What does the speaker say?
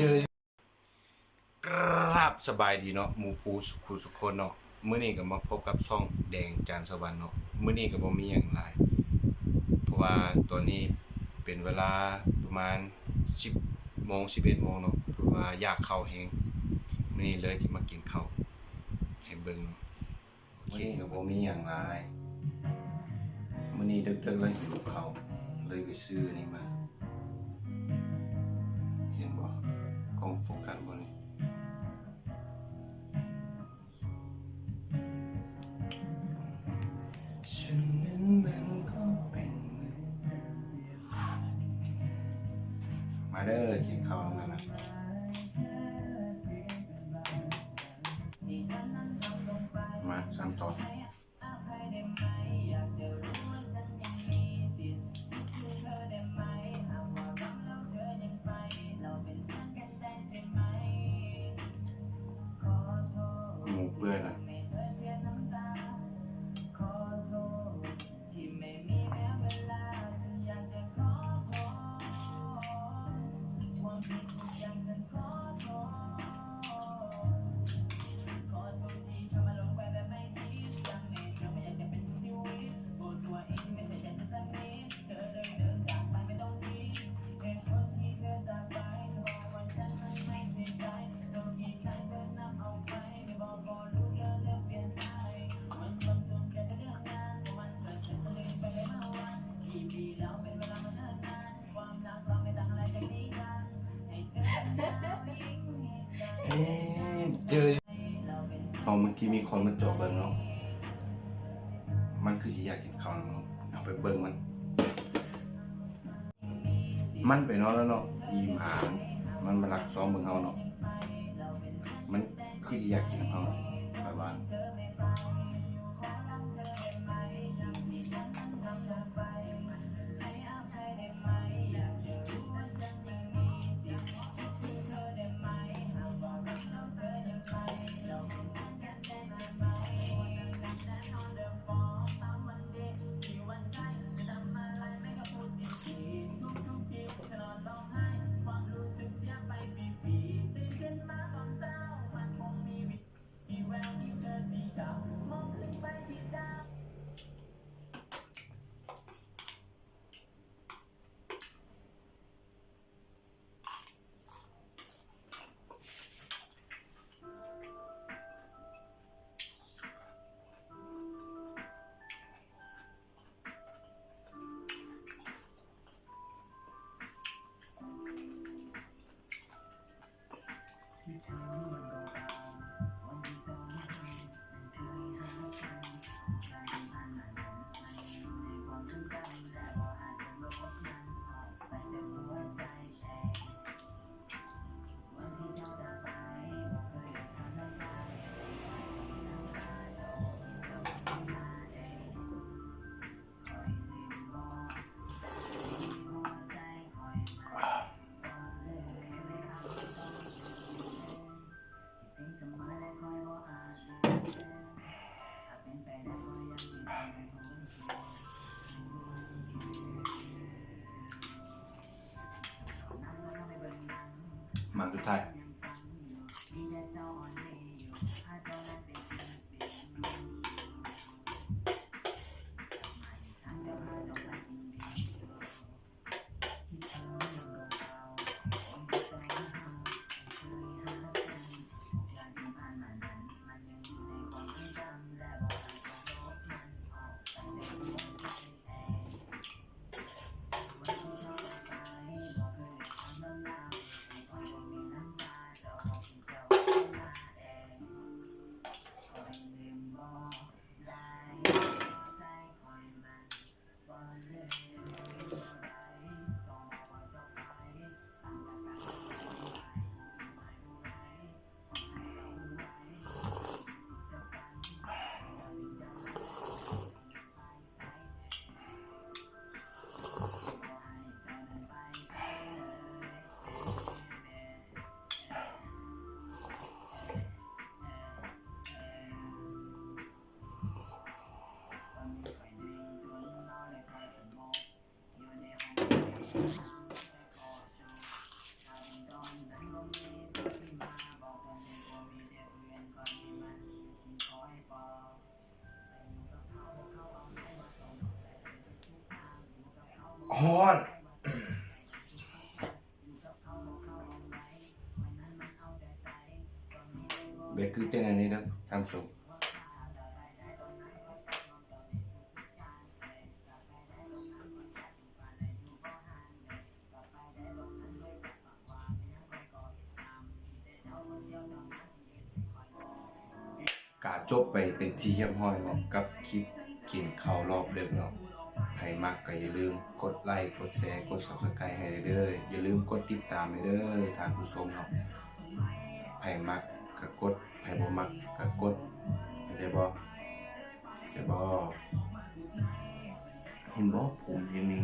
เจอครับสบายดีเนาะหมูปูสุขุสุขคนเนาะมื้อนี้ก็มาพบกับช่องแดงจานสวรรค์เนาะมื้อนี้ก็บ่มีหยังหลายเพราะว่าตอนนี้เป็นเวลาประมาณ10โมง11โมงเนาะเพราะว่าอยากข้าวแฮงมื้อนี้เลยที่มากินข้าวให้เบิ่งเนาะมื้อนี้ก็บ่มีหยังหลายมื้อนี้ดึกๆเลยหิวข้าวเลยไปซื้อนี่มาเห็นบ่กล้องโฟกัสบ่นี่ฉันนั้นมันก็เป็นมาเด้อกินข้าวแล้วนะมา3 ตอนหมูเปื่อยนะเจอเอาเมื่อกี้มีคนมาจอบเบิ่งเนาะมันคือที่อยากกินข้าวเนาะเอาไปเบิ่งมันไปนอนแล้วเนาะอีหมามันมารักซ้อมเบิ่งเฮาเนาะมันคือที่อยากกินเฮาไปบ้านมาสุดท้าย ฮ้อนเบกคือเต้นอันนี้นะทำสุกกาจบไปเป็นที่เยี่ยมห้อยเนาะกับคลิปกินข้าวรอบดึกเนาะใครมักก็อย่าลืมกดไลค์กดแชร์กด Subscribe ให้เด้ออย่าลืมกดติดตามให้เด้อท่านผู้ชมเนาะใครมักก็กดใครบ่มักก็กดเข้าใจบ่เข้าใจบ่เห็นบ่ผมอย่างนี้